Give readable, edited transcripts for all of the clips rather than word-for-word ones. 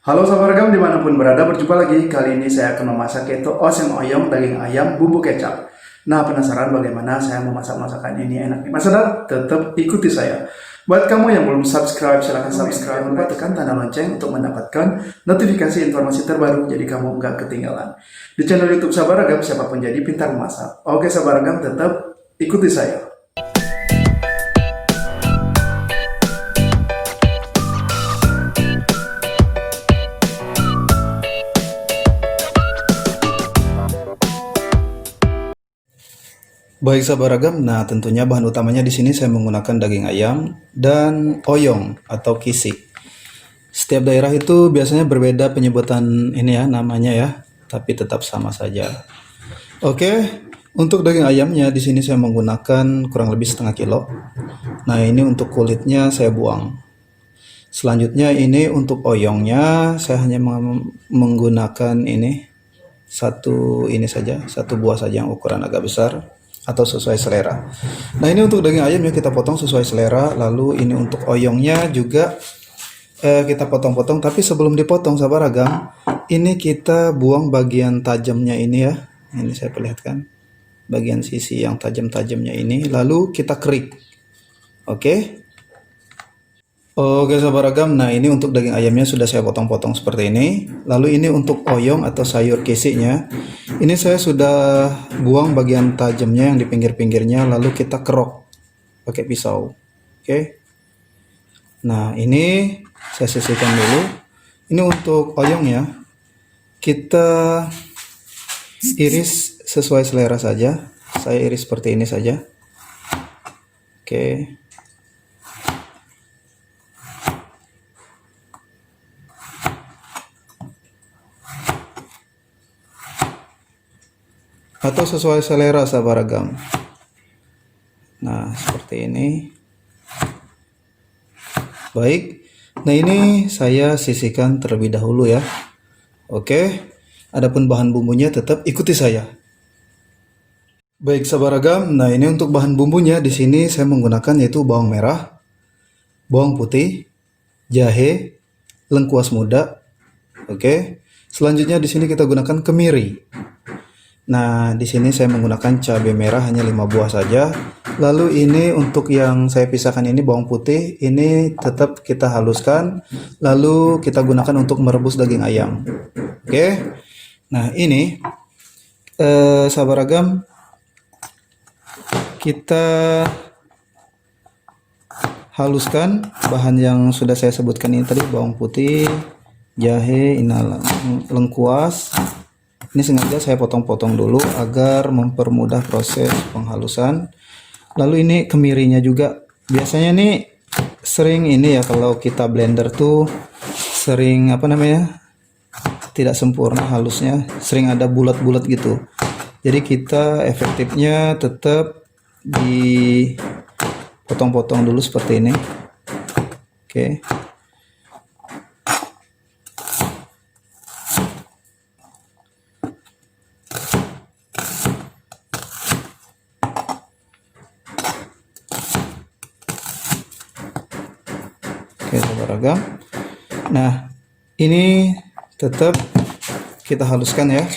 Halo sahabat ragam dimanapun berada, berjumpa lagi. Kali ini saya akan memasak yaitu oseng oyong daging ayam bumbu kecap. Nah, penasaran bagaimana saya memasak masakan ini enak nih? Mas Saudara, tetap ikuti saya. Buat kamu yang belum subscribe, silahkan subscribe. Jangan lupa tekan tanda lonceng untuk mendapatkan notifikasi informasi terbaru, jadi kamu nggak ketinggalan. Di channel YouTube Sahabat Ragam, siapapun jadi pintar memasak. Oke sahabat ragam, tetap ikuti saya. Baik sahabat ragam, nah tentunya bahan utamanya di sini saya menggunakan daging ayam dan oyong atau kisik. Setiap daerah itu biasanya berbeda penyebutan ini ya namanya ya, tapi tetap sama saja. Oke, untuk daging ayamnya di sini saya menggunakan kurang lebih setengah kilo. Nah ini untuk kulitnya saya buang. Selanjutnya ini untuk oyongnya saya hanya menggunakan ini satu buah saja yang ukuran agak besar atau sesuai selera. Nah ini untuk daging ayamnya kita potong sesuai selera. Lalu ini untuk oyongnya juga kita potong-potong. Tapi sebelum dipotong sahabat ragam, ini kita buang bagian tajamnya ini ya. Ini saya perlihatkan bagian sisi yang tajam-tajamnya ini. Lalu kita kerik. Oke. Oke sahabat ragam, nah ini untuk daging ayamnya sudah saya potong-potong seperti ini. Lalu ini untuk oyong atau sayur kisiknya, ini saya sudah buang bagian tajamnya yang di pinggir-pinggirnya, lalu kita kerok pakai pisau. Oke. Nah ini saya sisihkan dulu. Ini untuk oyongnya, kita iris sesuai selera saja. Saya iris seperti ini saja. Oke. Atau sesuai selera sahabat ragam. Nah seperti ini. Baik, nah ini saya sisihkan terlebih dahulu ya. Oke, adapun bahan bumbunya tetap ikuti saya. Baik sahabat ragam, nah ini untuk bahan bumbunya di sini saya menggunakan yaitu bawang merah, bawang putih, jahe, lengkuas muda. Oke, selanjutnya di sini kita gunakan kemiri. Nah, di sini saya menggunakan cabai merah hanya 5 buah saja. Lalu ini untuk yang saya pisahkan ini bawang putih, ini tetap kita haluskan. Lalu kita gunakan untuk merebus daging ayam. Oke. Nah, ini sahabat ragam, kita haluskan bahan yang sudah saya sebutkan ini tadi, bawang putih, jahe, lengkuas. Ini sengaja saya potong-potong dulu agar mempermudah proses penghalusan. Lalu ini kemirinya juga. Biasanya nih sering ini ya kalau kita blender tuh sering tidak sempurna halusnya, sering ada bulat-bulat gitu. Jadi kita efektifnya tetap dipotong-potong dulu seperti ini. Oke. Oke sahabat ragam, nah ini tetap kita haluskan ya.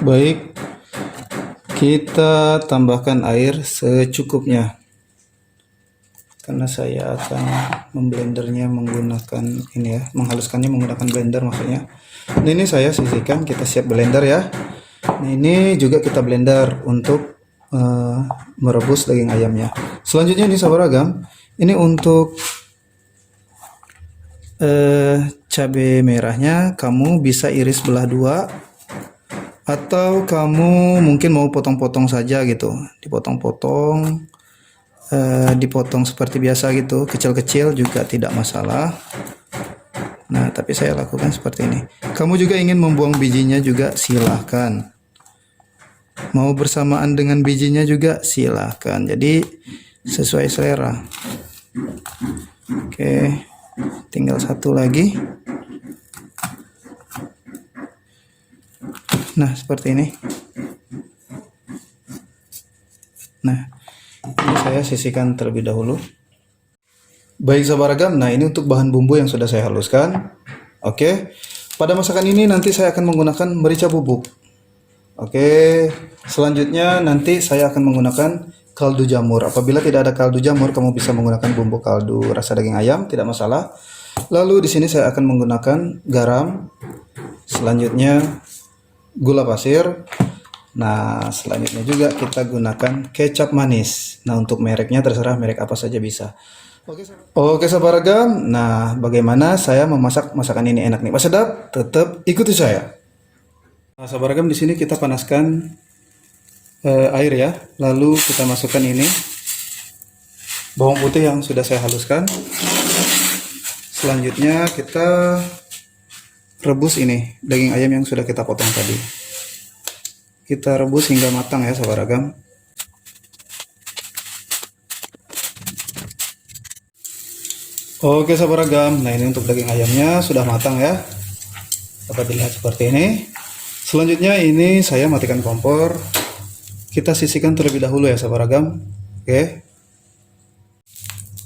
Baik, kita tambahkan air secukupnya. Karena saya akan memblendernya menggunakan ini ya, menghaluskannya menggunakan blender maksudnya. Nah ini saya sisihkan, kita siap blender ya. Nah ini juga kita blender untuk merebus daging ayamnya. Selanjutnya ini sahabat ragam, ini untuk cabai merahnya kamu bisa iris belah dua, atau kamu mungkin mau potong-potong saja gitu, dipotong-potong. Dipotong seperti biasa gitu, kecil-kecil juga tidak masalah. Nah tapi saya lakukan seperti ini. Kamu juga ingin membuang bijinya juga silahkan, mau bersamaan dengan bijinya juga silahkan, jadi sesuai selera. Oke, tinggal satu lagi. Nah, seperti ini. Nah, ini saya sisihkan terlebih dahulu. Baik sahabat ragam, nah ini untuk bahan bumbu yang sudah saya haluskan. Oke, pada masakan ini nanti saya akan menggunakan merica bubuk. Oke, selanjutnya nanti saya akan menggunakan kaldu jamur. Apabila tidak ada kaldu jamur, kamu bisa menggunakan bumbu kaldu rasa daging ayam, tidak masalah. Lalu di sini saya akan menggunakan garam. Selanjutnya gula pasir. Nah, selanjutnya juga kita gunakan kecap manis. Nah, untuk mereknya terserah merek apa saja bisa. Oke sahabat ragam, nah bagaimana saya memasak masakan ini enak nih, pas sedap, tetap ikuti saya. Nah, sahabat ragam, di sini kita panaskan air ya, lalu kita masukkan ini bawang putih yang sudah saya haluskan. Selanjutnya kita rebus ini daging ayam yang sudah kita potong tadi. Kita rebus hingga matang ya sahabat ragam. Oke sahabat ragam, nah ini untuk daging ayamnya sudah matang ya, dapat dilihat seperti ini. Selanjutnya ini saya matikan kompor, kita sisihkan terlebih dahulu ya sahabat ragam. Oke.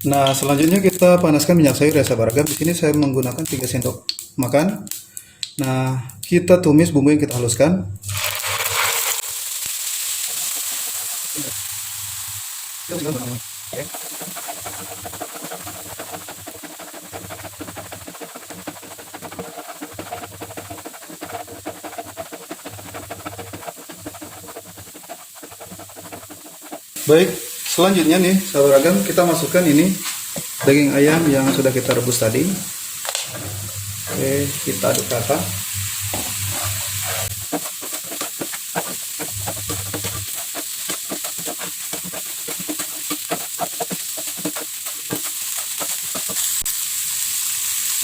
Nah selanjutnya kita panaskan minyak sayur ya sahabat ragam. Di sini saya menggunakan 3 sendok makan. Nah kita tumis bumbu yang kita haluskan. Baik, selanjutnya nih sahabat ragam, kita masukkan ini daging ayam yang sudah kita rebus tadi. Oke, kita aduk rata.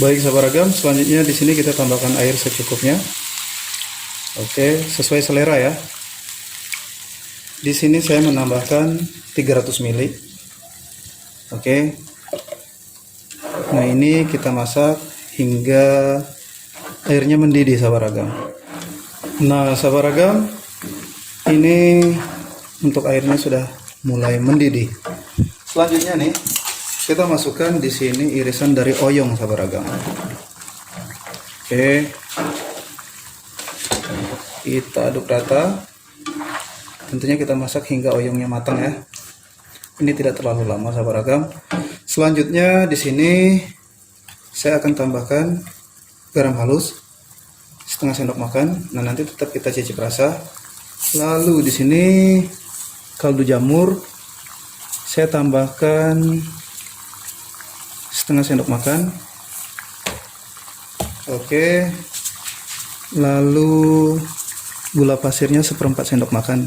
Baik sahabat ragam, selanjutnya di sini kita tambahkan air secukupnya. Oke, sesuai selera ya. Di sini saya menambahkan 300 ml. Oke. Nah, ini kita masak hingga airnya mendidih sahabat ragam. Nah, sahabat ragam, ini untuk airnya sudah mulai mendidih. Selanjutnya nih, kita masukkan di sini irisan dari oyong sahabat ragam. Oke. Kita aduk rata. Tentunya kita masak hingga oyongnya matang ya. Ini tidak terlalu lama sahabat ragam. Selanjutnya di sini saya akan tambahkan garam halus setengah sendok makan. Nah, nanti tetap kita cicip rasa. Lalu di sini kaldu jamur saya tambahkan setengah sendok makan. Oke. Lalu gula pasirnya 1/4 sendok makan.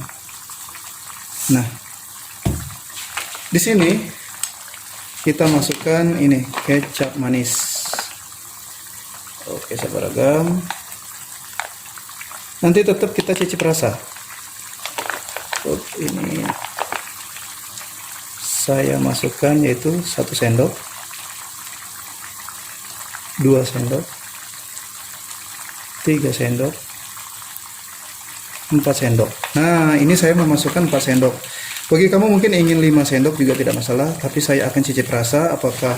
Nah, di sini kita masukkan ini kecap manis. Oke sahabat ragam, nanti tetap kita cicip rasa. Ini saya masukkan yaitu 1 sendok, 2 sendok, 3 sendok, 4 sendok. Nah, ini saya memasukkan 4 sendok. Bagi kamu mungkin ingin 5 sendok juga tidak masalah, tapi saya akan cicip rasa apakah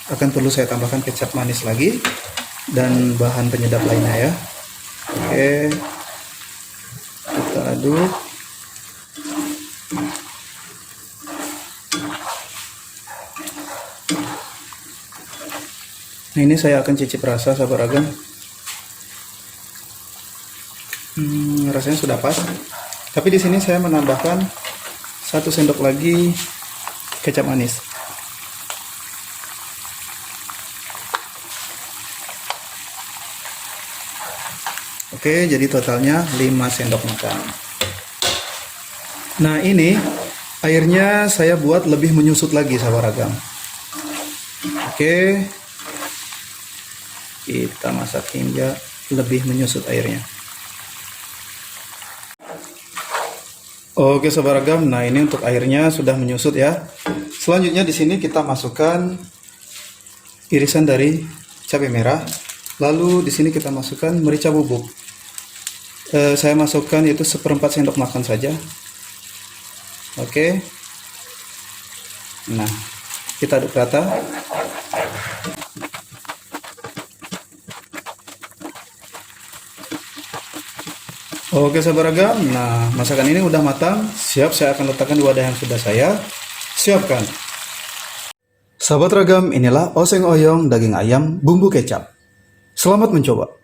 akan perlu saya tambahkan kecap manis lagi dan bahan penyedap lainnya ya. Oke. Kita aduk. Nah, ini saya akan cicip rasa sahabat ragam. Rasanya sudah pas. Tapi di sini saya menambahkan 1 sendok lagi kecap manis. Oke, jadi totalnya 5 sendok makan. Nah, ini airnya saya buat lebih menyusut lagi sahabat ragam. Oke. Kita masak hingga lebih menyusut airnya. Oke sahabat ragam, nah ini untuk airnya sudah menyusut ya. Selanjutnya di sini kita masukkan irisan dari cabai merah. Lalu di sini kita masukkan merica bubuk. Saya masukkan itu 1/4 sendok makan saja. Oke. Nah, kita aduk rata. Oke sahabat beragam, nah masakan ini udah matang, siap saya akan letakkan di wadah yang sudah saya siapkan. Sahabat ragam, inilah oseng oyong daging ayam bumbu kecap. Selamat mencoba.